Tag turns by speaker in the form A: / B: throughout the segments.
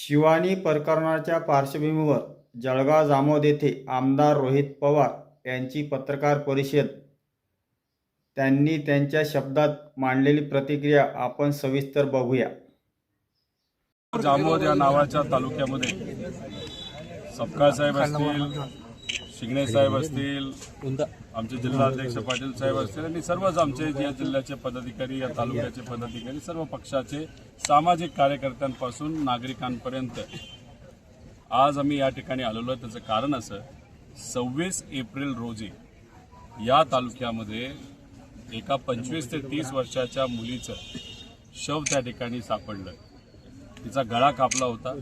A: शिवानी प्रकरणाच्या पार्श्वभूमीवर जळगाव जामोद येथे आमदार रोहित पवार यांची पत्रकार परिषद. त्यांनी त्यांच्या शब्दात मांडलेली प्रतिक्रिया आपण सविस्तर बघूया.
B: जामोद या नावाच्या तालुक्यामध्ये सपकाळ साहेब असतील, शिंगणे साहेब असतील, आमचे जिल्हाध्यक्ष पाटील साहेब असतील आणि सर्वच आमचे या जिल्ह्याचे पदाधिकारी, या तालुक्याचे पदाधिकारी, सर्व पक्षाचे सामाजिक कार्यकर्त्यांपासून नागरिकांपर्यंत आज आम्ही या ठिकाणी आलेलो. त्याचं कारण असं, 26 एप्रिल रोजी या तालुक्यामध्ये एका 25 ते 30 वर्षाच्या मुलीचं शव त्या ठिकाणी सापडलं. तिचा गळा कापला होता,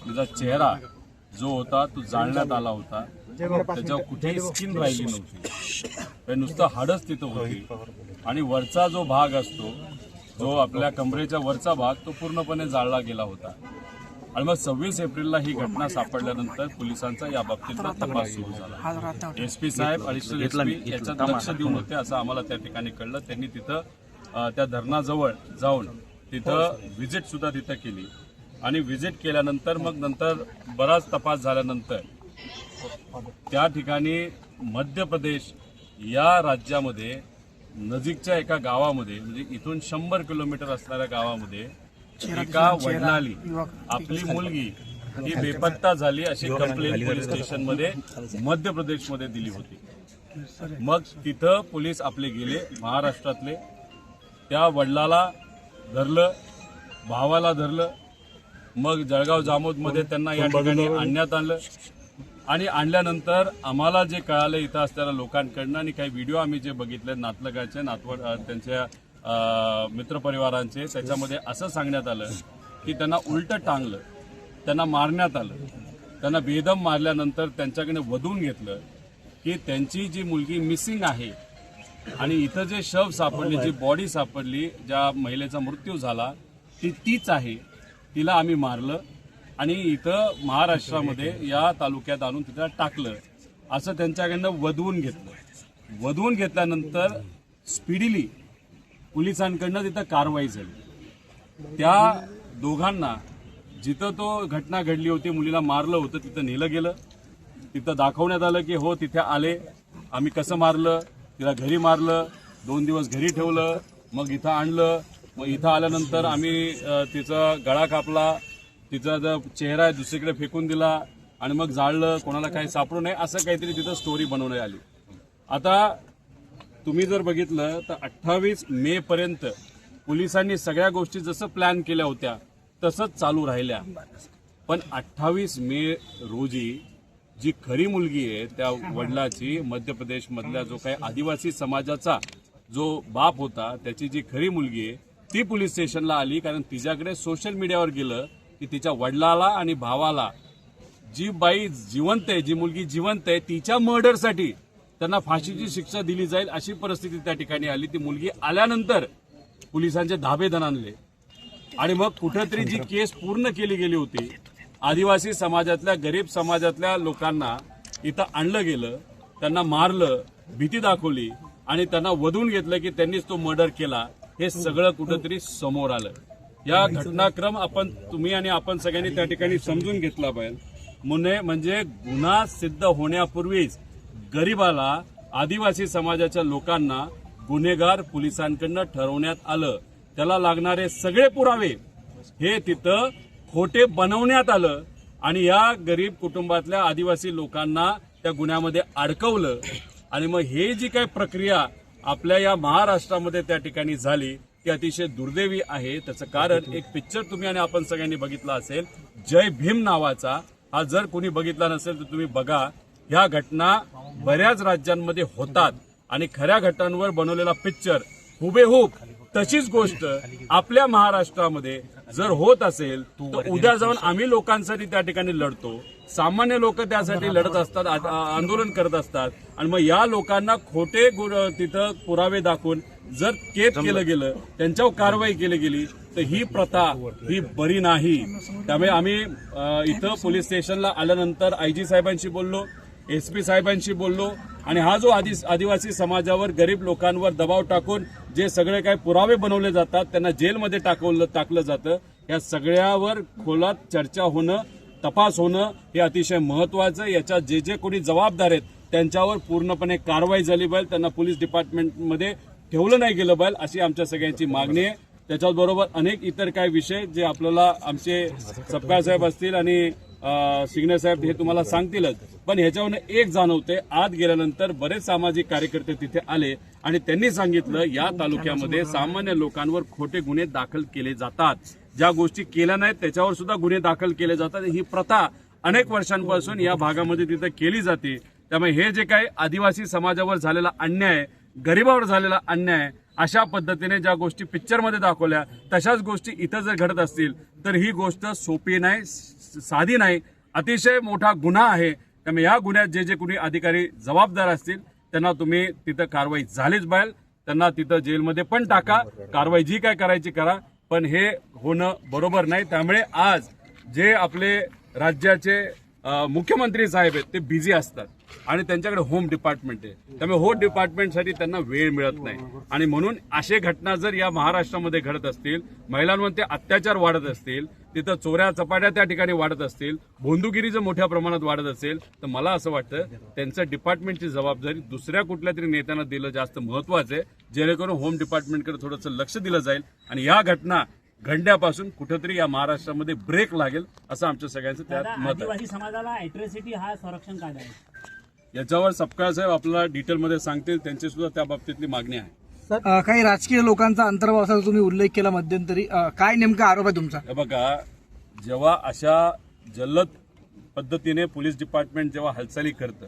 B: तिचा चेहरा जो होता तो जाळण्यात आला होता, त्याच्यावर कुठेही स्किन राहिली नव्हती, नुसतं हाडच तिथं होती आणि वरचा जो भाग असतो, जो आपल्या कमरेच्या वरचा भाग, तो पूर्णपणे जाळला गेला होता. आणि मग 26 एप्रिलला ही घटना सापडल्यानंतर पोलिसांचा या बाबतीतला तपास सुरू झाला. एसपी साहेब, अडिशनल एसपी याच्यात लक्ष देऊन होते असं आम्हाला त्या ठिकाणी कळलं. त्यांनी तिथं त्या धरणाजवळ जाऊन तिथं व्हिजिट सुद्धा तिथं केली आणि व्हिजिट केल्यानंतर मग नंतर बराच तपास झाल्यानंतर त्या ठिकाणी मध्य प्रदेश या राज्यामध्ये नजीकच्या एका गावामध्ये, म्हणजे इथून 100 किलोमीटर असणाऱ्या गावामध्ये एका वडिलांनी आपली मुलगी ही बेपत्ता झाली अशी कंप्लेंट पोलीस स्टेशनमध्ये मध्य प्रदेशमध्ये दिली होती. मग तिथं पोलीस आपले गेले, महाराष्ट्रातले. त्या वडिलाला धरलं, भावाला धरलं. मग जळगाव जामोदमध्ये त्यांना या ठिकाणी आणण्यात आलं आणि आणल्यानंतर आम्हाला जे कळालं इथं असणाऱ्या लोकांकडनं आणि काही व्हिडिओ आम्ही जे बघितले नातलगाचे, नातवड, त्यांच्या मित्रपरिवारांचे, त्याच्यामध्ये असं सांगण्यात आलं की त्यांना उलटं टांगलं, त्यांना मारण्यात आलं. त्यांना बेदम मारल्यानंतर त्यांच्याकडे वधून घेतलं की त्यांची जी मुलगी मिसिंग आहे आणि इथं जे शव सापडली, जी बॉडी सापडली, ज्या महिलेचा मृत्यू झाला ती तीच आहे, तिला आम्ही मारलं आणि इथं महाराष्ट्रामध्ये या तालुक्यात आणून तिथं टाकलं असं त्यांच्याकडनं वधवून घेतलं. वधवून घेतल्यानंतर स्पीडीली पोलिसांकडनं तिथं कारवाई झाली. त्या दोघांना जिथं तो घटना घडली होती, मुलीला मारलं होतं, तिथं नेलं गेलं. तिथं दाखवण्यात आलं की हो तिथे आले, आम्ही कसं मारलं, तिला घरी मारलं, 2 दिवस घरी ठेवलं, मग इथं आणलं. मग इथं आल्यानंतर आम्ही तिचा गळा कापला, तिचा जो चेहरा आहे दुसरीकडे फेकून दिला आणि मग जाळलं, कोणाला काही सापडू नये असं काहीतरी तिथं स्टोरी बनवण्यात आली. आता तुम्ही जर बघितलं तर 28 मे पर्यंत पोलिसांनी सगळ्या गोष्टी जसं प्लॅन केल्या होत्या तसंच चालू राहिल्या. पण 28 मे रोजी जी खरी मुलगी आहे त्या वडिलाची, मध्य प्रदेशमधल्या जो काही आदिवासी समाजाचा जो बाप होता त्याची जी खरी मुलगी आहे ती पोलीस स्टेशनला आली. कारण तिच्याकडे सोशल मीडियावर गेलं की तिच्या वडिलाला आणि भावाला जी बाई जिवंत आहे, जी मुलगी जिवंत आहे, तिच्या मर्डरसाठी त्यांना फाशीची शिक्षा दिली जाईल अशी परिस्थिती त्या ठिकाणी आली. ती मुलगी आल्यानंतर पोलिसांचे धाबे दणाणले आणि मग कुठेतरी जी केस पूर्ण केली गेली होती, आदिवासी समाजातल्या, गरीब समाजातल्या लोकांना इथं आणलं गेलं, त्यांना मारलं, भीती दाखवली आणि त्यांना वधून घेतलं की त्यांनीच तो मर्डर केला, हे सगळं कुठेतरी समोर आलं. या घटनाक्रम तुम्ही आणि आपण सगळ्यांनी त्या ठिकाणी समजून घेतला पाहिजे. म्हणजे गुन्हा सिद्ध होण्यापूर्वीच गरीबाला, आदिवासी समाजाच्या लोकांना गुन्हेगार पोलिसांकडनं ठरवण्यात आलं. त्याला लागणारे सगळे पुरावे हे तिथं खोटे बनवण्यात आलं आणि या गरीब कुटुंबातल्या आदिवासी लोकांना त्या गुन्ह्यामध्ये अडकवलं. आणि मग हे जी काही प्रक्रिया आपल्या या महाराष्ट्रामध्ये त्या ठिकाणी झाली ती अतिशय दुर्दैवी आहे. त्याचं कारण एक पिक्चर तुम्ही आणि आपण सगळ्यांनी बघितला असेल, जय भीम नावाचा. हा जर कोणी बघितला नसेल तर तुम्ही बघा. ह्या घटना बऱ्याच राज्यांमध्ये होतात आणि खऱ्या घटनांवर बनवलेला पिक्चर हुबेहूब तशीच गोष्ट आपल्या महाराष्ट्रामध्ये जर होत असेल तर उद्या जाऊन आम्ही लोकांसाठी त्या ठिकाणी लढतो. सामान्य लोक त्यासाठी लढत असतात, आंदोलन करत असतात आणि मग या लोकांना खोटे तिथं पुरावे दाखवून जर कैद केलं गेलं, त्यांच्यावर कारवाई केली गेली तर ही प्रथा ही बरी नाही. त्यामुळे आम्ही इथं पोलीस स्टेशनला आल्यानंतर आयजी साहेबांशी बोललो, एसपी साहेबांशी बोललो आणि हा जो आदिवासी समाजावर, गरीब लोकांवर दबाव टाकून जे सगळे काही पुरावे बनवले जातात, त्यांना जेलमध्ये टाकलं जातं, या सगळ्यावर खोलात चर्चा होणं, तपास होणं हे अतिशय महत्त्वाचं. याच्या जे जे कोणी जबाबदार आहेत त्यांच्यावर पूर्णपणे कारवाई झाली पाहिजे, त्यांना पोलीस डिपार्टमेंटमध्ये ठेवलं नाही गेलं पाहिजे अशी आमच्या सगळ्यांची मागणी आहे. त्याच्याबरोबर अनेक इतर काही विषय जे आपल्याला आमचे सपकाळ साहेब असतील आणि शिंगणे साहेब हे तुम्हाला सांगतीलच. पण ह्याच्यावरून एक जाणवते, आत गेल्यानंतर बरेच सामाजिक कार्यकर्ते तिथे आले आणि त्यांनी सांगितलं या तालुक्यामध्ये सामान्य लोकांवर खोटे गुन्हे दाखल केले जातात, ज्या गोष्टी केल्या नाहीत त्याच्यावर सुद्धा गुन्हे दाखल केले जातात. ही प्रथा अनेक वर्षांपासून या भागामध्ये तिथे केली जाते. त्यामुळे हे जे काही आदिवासी समाजावर झालेला अन्याय, गरिबावर झालेला अन्याय, अशा पद्धतीने ज्या गोष्टी पिक्चरमध्ये दाखवल्या तशाच गोष्टी इथं जर घडत असतील तर ही गोष्ट सोपी नाही, साधी नाही, अतिशय मोठा गुन्हा आहे. त्यामुळे या गुन्ह्यात जे जे कोणी अधिकारी जबाबदार असतील त्यांना तुम्ही तिथं कारवाई झालीच पाहिजे, त्यांना तिथं जेलमध्ये पण टाका, कारवाई जी काय करायची करा, पण हे होणं बरोबर नाही. त्यामुळे आज जे आपले राज्याचे मुख्यमंत्री साहेब आहेत ते बिझी असतात आणि त्यांच्याकडे होम डिपार्टमेंट आहे, त्यामुळे होम डिपार्टमेंटसाठी त्यांना वेळ मिळत नाही. आणि म्हणून अशा घटना जर या महाराष्ट्रामध्ये घडत असतील, महिलांवर ते अत्याचार वाढत असतील, तिथं चोऱ्या चपाट्या त्या ठिकाणी वाढत असतील, भोंदूगिरी जर मोठ्या प्रमाणात वाढत असेल तर मला असं वाटतं त्यांचं डिपार्टमेंटची जबाबदारी दुसऱ्या कुठल्या तरी नेत्यांना दिलं जास्त महत्वाचं आहे, जेणेकरून होम डिपार्टमेंटकडे थोडंसं लक्ष दिलं जाईल आणि या घटना घडण्यापासून कुठेतरी या महाराष्ट्रामध्ये ब्रेक लागेल असं आमच्या सगळ्यांचं त्यात मत आहे.
C: आदिवासी समाजाला अॅट्रॉसिटी हा संरक्षण कायदा आहे,
B: याच्यावर सपकाळ साहेब आपल्याला डिटेलमध्ये सांगतील, त्यांची सुद्धा त्या बाबतीतली मागणी आहे.
D: काही राजकीय लोकांचा अंतर्भाव असा तुम्ही उल्लेख केला मध्यंतरी, काय नेमका आरोप आहे तुमचा?
B: हे बघा, जेव्हा अशा जल्लद पद्धतीने पोलीस डिपार्टमेंट जेव्हा हालचाली करतं,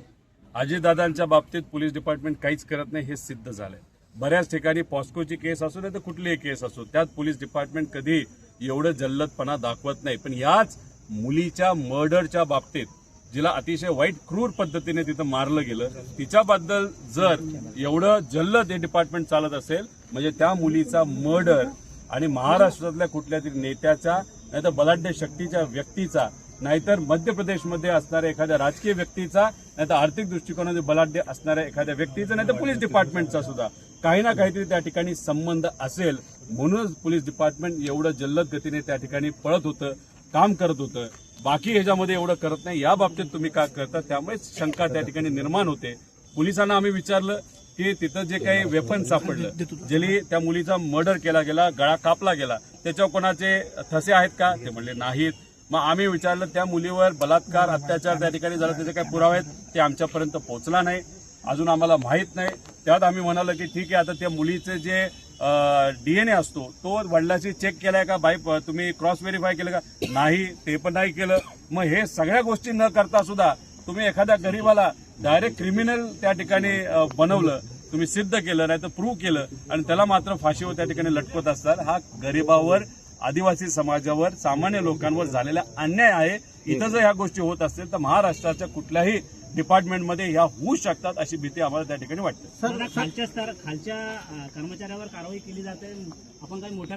B: अजितदादांच्या बाबतीत पोलीस डिपार्टमेंट काहीच करत नाही हे सिद्ध झालंय. बऱ्याच ठिकाणी पॉस्कोची केस असो नाही तर कुठलीही केस असो त्यात पोलीस डिपार्टमेंट कधी एवढं जल्लदपणा दाखवत नाही. पण याच मुलीच्या मर्डरच्या बाबतीत जिला अतिशय वाईट क्रूर पद्धतीने तिथं मारलं गेलं, तिच्याबद्दल जर एवढं जल्लद हे डिपार्टमेंट चालत असेल म्हणजे त्या मुलीचा मर्डर आणि महाराष्ट्रातल्या कुठल्या तरी नेत्याचा, नाहीतर बलाढ्य शक्तीच्या व्यक्तीचा, नाहीतर मध्य प्रदेशमध्ये असणाऱ्या एखाद्या राजकीय व्यक्तीचा, नाहीतर आर्थिक दृष्टिकोनाने बलाढ्य असणाऱ्या एखाद्या व्यक्तीचा, नाहीतर पोलीस डिपार्टमेंटचा सुद्धा काही ना काहीतरी त्या ठिकाणी संबंध असेल. म्हणूनच पोलीस डिपार्टमेंट एवढं जल्लद गतीने त्या ठिकाणी पळत होतं, काम करत होतं. बाकी ह्याच्यामध्ये एवढं करत नाही. या बाबतीत तुम्ही काय करता त्यामुळे शंका त्या ठिकाणी निर्माण होते. पोलिसांना आम्ही विचारलं की तिथं जे काही वेपन सापडलं, ज्याने त्या मुलीचा मर्डर केला गेला, गळा कापला गेला, त्याच्यावर कोणाचे ठसे आहेत का? ते म्हणले नाहीत. मग आम्ही विचारलं त्या मुलीवर बलात्कार, अत्याचार त्या ठिकाणी झाला, त्याचे काही पुरावे आहेत? ते आमच्यापर्यंत पोहोचला नाही, अजून आम्हाला माहीत नाही. त्यात आम्ही म्हणालो की ठीक आहे, आता त्या मुलीचे जे DNA असतो तो वडिलांशी चेक केलाय का, बाई तुम्ही क्रॉस व्हेरीफाय केलं का? नाही, ते पण नाही केलं. मग हे सगळ्या गोष्टी न करता सुद्धा तुम्ही एखाद्या गरीबाला डायरेक्ट क्रिमिनल त्या ठिकाणी बनवलं, तुम्ही सिद्ध केलं नाही तर प्रूव्ह केलं आणि त्याला मात्र फाशीवर त्या ठिकाणी लटकवत असतात. हा गरिबावर, आदिवासी समाजावर, सामान्य लोकांवर झालेला अन्याय आहे. इथं जर ह्या गोष्टी होत असतील तर महाराष्ट्राच्या कुठल्याही डिपार्टमेंटमध्ये ह्या होऊ शकतात अशी भीती आम्हाला त्या ठिकाणी वाटते.
C: खालच्या कर्मचाऱ्यावर कारवाई केली जाते, आपण काही मोठ्या